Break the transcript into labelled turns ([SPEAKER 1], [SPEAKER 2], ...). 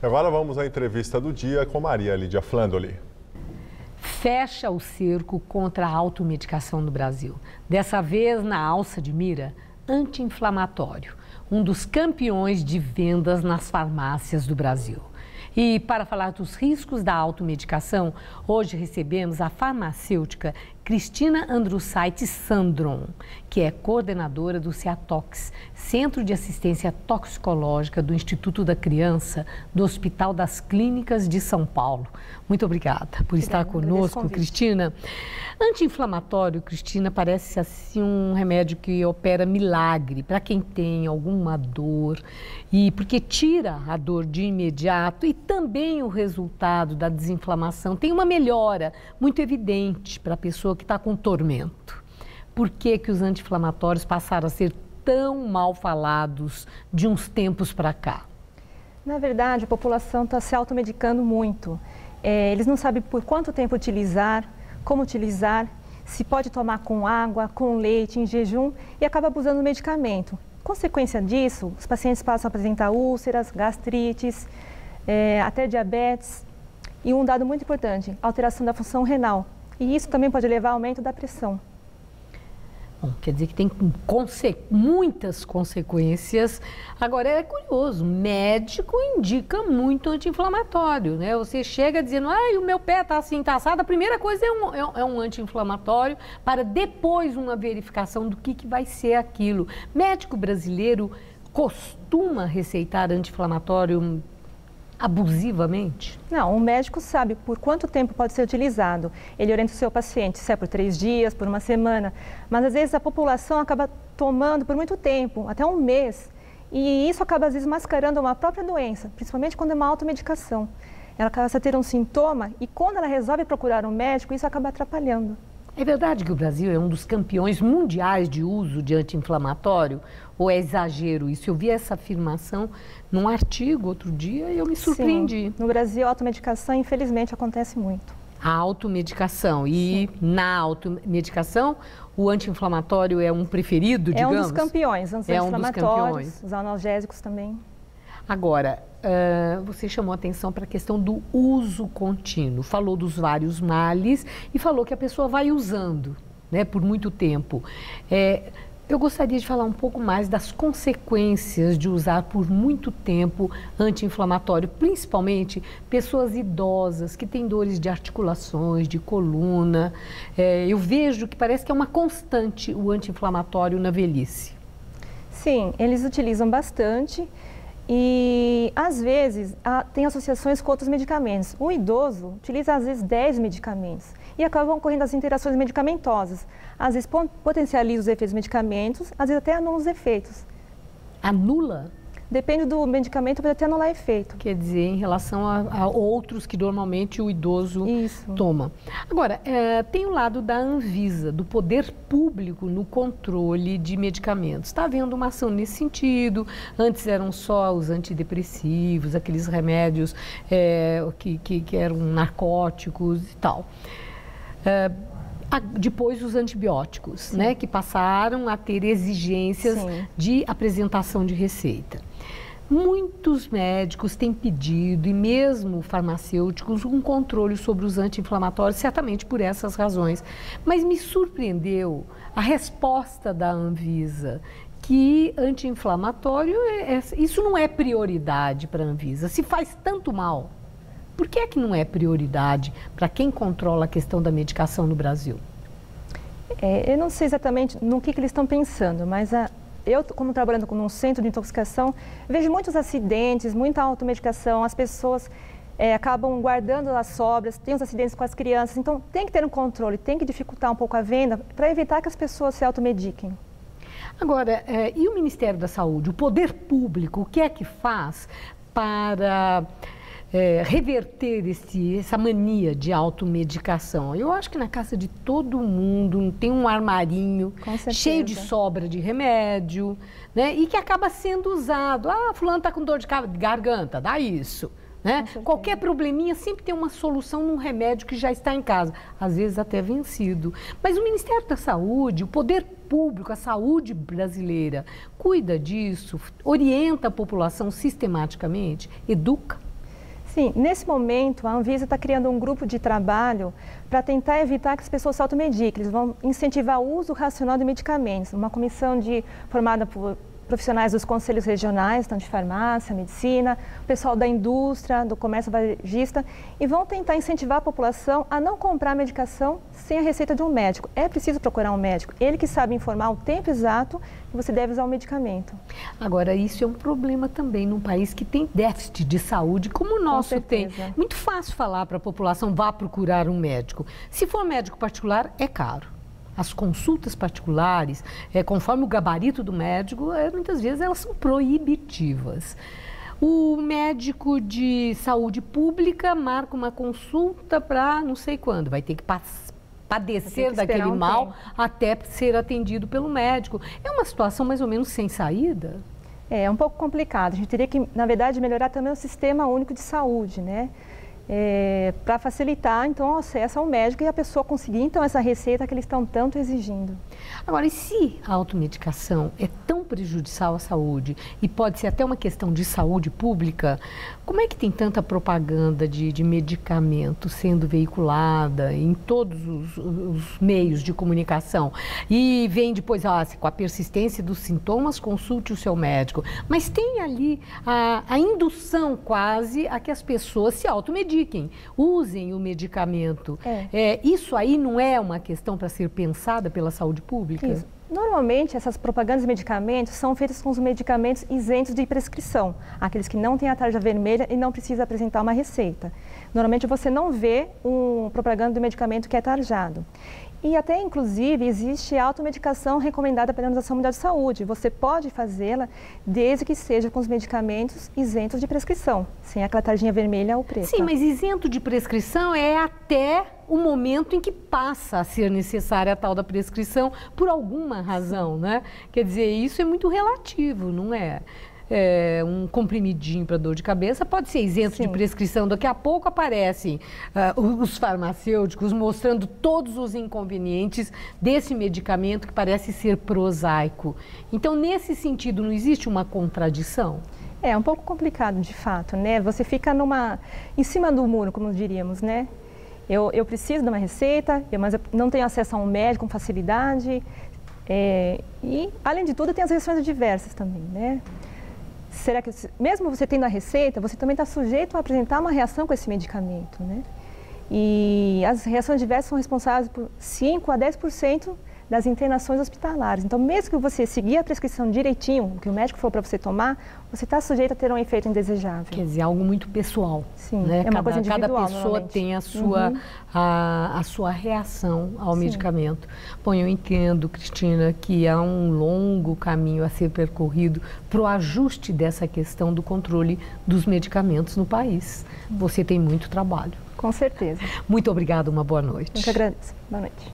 [SPEAKER 1] Agora vamos à entrevista do dia com Maria Lídia Flandoli.
[SPEAKER 2] Fecha o cerco contra a automedicação no Brasil. Dessa vez na alça de mira, anti-inflamatório, um dos campeões de vendas nas farmácias do Brasil. E para falar dos riscos da automedicação, hoje recebemos a farmacêutica Cristina Andrussait Sandron, que é coordenadora do CEATOX, Centro de Assistência Toxicológica do Instituto da Criança, do Hospital das Clínicas de São Paulo. Muito obrigada por estar conosco, Cristina. Anti-inflamatório, Cristina, parece assim um remédio que opera milagre para quem tem alguma dor, e porque tira a dor de imediato e também o resultado da desinflamação tem uma melhora muito evidente para a pessoa que está com tormento. Por que que os anti-inflamatórios passaram a ser tão mal falados de uns tempos para cá?
[SPEAKER 3] Na verdade, a população está se automedicando muito. Eles não sabem por quanto tempo utilizar, como utilizar, se pode tomar com água, com leite, em jejum, e acaba abusando do medicamento. Consequência disso, os pacientes passam a apresentar úlceras, gastrites, até diabetes. E um dado muito importante, alteração da função renal. E isso também pode levar ao aumento da pressão.
[SPEAKER 2] Bom, quer dizer que tem muitas consequências. Agora, é curioso, médico indica muito anti-inflamatório, né? Você chega dizendo, o meu pé está assim, está assado, a primeira coisa é um anti-inflamatório, para depois uma verificação do que vai ser aquilo. Médico brasileiro costuma receitar anti-inflamatório abusivamente?
[SPEAKER 3] Não, o médico sabe por quanto tempo pode ser utilizado. Ele orienta o seu paciente, se é por 3 dias, por uma semana, mas às vezes a população acaba tomando por muito tempo, até um mês, e isso acaba às vezes mascarando uma própria doença, principalmente quando é uma automedicação. Ela começa a ter um sintoma e quando ela resolve procurar um médico, isso acaba atrapalhando.
[SPEAKER 2] É verdade que o Brasil é um dos campeões mundiais de uso de anti-inflamatório? Ou é exagero isso? Eu vi essa afirmação num artigo outro dia e eu me surpreendi.
[SPEAKER 3] Sim. No Brasil, a automedicação, infelizmente, acontece muito.
[SPEAKER 2] A automedicação. E na automedicação, o anti-inflamatório é um preferido, digamos?
[SPEAKER 3] É um dos campeões, os anti-inflamatórios, os analgésicos também.
[SPEAKER 2] Agora, você chamou atenção para a questão do uso contínuo, falou dos vários males e falou que a pessoa vai usando, né, por muito tempo. Eu gostaria de falar um pouco mais das consequências de usar por muito tempo anti-inflamatório, principalmente pessoas idosas que têm dores de articulações, de coluna. Eu vejo que parece que é uma constante o anti-inflamatório na velhice.
[SPEAKER 3] Sim, eles utilizam bastante. E, às vezes, tem associações com outros medicamentos. O idoso utiliza, às vezes, 10 medicamentos e acabam ocorrendo as interações medicamentosas. Às vezes, potencializa os efeitos dos medicamentos, às vezes, até anula os efeitos.
[SPEAKER 2] Anula?
[SPEAKER 3] Depende do medicamento, pode até anular efeito.
[SPEAKER 2] Quer dizer, em relação a outros que normalmente o idoso toma. Agora, tem o lado da Anvisa, do poder público no controle de medicamentos. Está havendo uma ação nesse sentido. Antes eram só os antidepressivos, aqueles remédios que eram narcóticos e tal. Depois os antibióticos, né, que passaram a ter exigências de apresentação de receita. Muitos médicos têm pedido, e mesmo farmacêuticos, um controle sobre os anti-inflamatórios, certamente por essas razões. Mas me surpreendeu a resposta da Anvisa, que anti-inflamatório, isso não é prioridade para a Anvisa. Se faz tanto mal, por que é que não é prioridade para quem controla a questão da medicação no Brasil?
[SPEAKER 3] Eu não sei exatamente no que eles estão pensando, mas eu, como trabalhando num centro de intoxicação, vejo muitos acidentes, muita automedicação, as pessoas acabam guardando as sobras, tem os acidentes com as crianças, então tem que ter um controle, tem que dificultar um pouco a venda para evitar que as pessoas se automediquem.
[SPEAKER 2] Agora, e o Ministério da Saúde, o poder público, o que é que faz para reverter essa mania de automedicação? Eu acho que na casa de todo mundo tem um armarinho cheio de sobra de remédio, né? E que acaba sendo usado. Fulano está com dor de garganta, dá isso. Né? Qualquer probleminha sempre tem uma solução num remédio que já está em casa, às vezes até vencido. Mas o Ministério da Saúde, o poder público, a saúde brasileira, cuida disso, orienta a população sistematicamente, educa?
[SPEAKER 3] Sim, nesse momento a Anvisa está criando um grupo de trabalho para tentar evitar que as pessoas se automediquem. Eles vão incentivar o uso racional de medicamentos. Uma comissão formada por profissionais dos conselhos regionais, tanto de farmácia, medicina, o pessoal da indústria, do comércio varejista, e vão tentar incentivar a população a não comprar medicação sem a receita de um médico. É preciso procurar um médico, ele que sabe informar o tempo exato que você deve usar o medicamento.
[SPEAKER 2] Agora, isso é um problema também num país que tem déficit de saúde, como o nosso tem. Muito fácil falar para a população, vá procurar um médico. Se for médico particular, é caro. As consultas particulares, conforme o gabarito do médico, muitas vezes elas são proibitivas. O médico de saúde pública marca uma consulta para não sei quando, vai ter que padecer daquele mal até ser atendido pelo médico. É uma situação mais ou menos sem saída?
[SPEAKER 3] É um pouco complicado. A gente teria que, na verdade, melhorar também o sistema único de saúde, né? Para facilitar, então, o acesso ao médico e a pessoa conseguir, então, essa receita que eles estão tanto exigindo.
[SPEAKER 2] Agora, e se a automedicação é tão prejudicial à saúde e pode ser até uma questão de saúde pública, como é que tem tanta propaganda de medicamento sendo veiculada em todos os meios de comunicação? E vem depois, com a persistência dos sintomas, consulte o seu médico. Mas tem ali a indução quase a que as pessoas se automediquem, usem o medicamento. Isso aí não é uma questão para ser pensada pela saúde pública?
[SPEAKER 3] Isso. Normalmente, essas propagandas de medicamentos são feitas com os medicamentos isentos de prescrição, aqueles que não têm a tarja vermelha e não precisa apresentar uma receita. Normalmente, você não vê propaganda do medicamento que é tarjado. E até, inclusive, existe automedicação recomendada pela Organização Mundial de Saúde. Você pode fazê-la desde que seja com os medicamentos isentos de prescrição, sem aquela tarjinha vermelha ou preta.
[SPEAKER 2] Sim, mas isento de prescrição é até o momento em que passa a ser necessária a tal da prescrição por alguma razão, né? Quer dizer, isso é muito relativo, não é? Um comprimidinho para dor de cabeça pode ser isento de prescrição. Daqui a pouco aparecem os farmacêuticos mostrando todos os inconvenientes desse medicamento que parece ser prosaico. Então, nesse sentido, não existe uma contradição?
[SPEAKER 3] É um pouco complicado, de fato, né? Você fica em cima do muro, como diríamos, né? Eu preciso de uma receita, mas eu não tenho acesso a um médico com facilidade. E, além de tudo, tem as reações adversas também, né? Será que, mesmo você tendo a receita, você também está sujeito a apresentar uma reação com esse medicamento, né? E as reações adversas são responsáveis por 5 a 10% das internações hospitalares. Então, mesmo que você seguir a prescrição direitinho, o que o médico falou para você tomar, você está sujeito a ter um efeito indesejável.
[SPEAKER 2] Quer dizer, algo muito pessoal.
[SPEAKER 3] Sim,
[SPEAKER 2] né?
[SPEAKER 3] é uma coisa individual.
[SPEAKER 2] Cada pessoa tem a sua reação ao medicamento. Bom, eu entendo, Cristina, que há um longo caminho a ser percorrido para o ajuste dessa questão do controle dos medicamentos no país. Você tem muito trabalho.
[SPEAKER 3] Com certeza.
[SPEAKER 2] Muito obrigada, uma boa noite.
[SPEAKER 3] Eu que agradeço. Boa noite.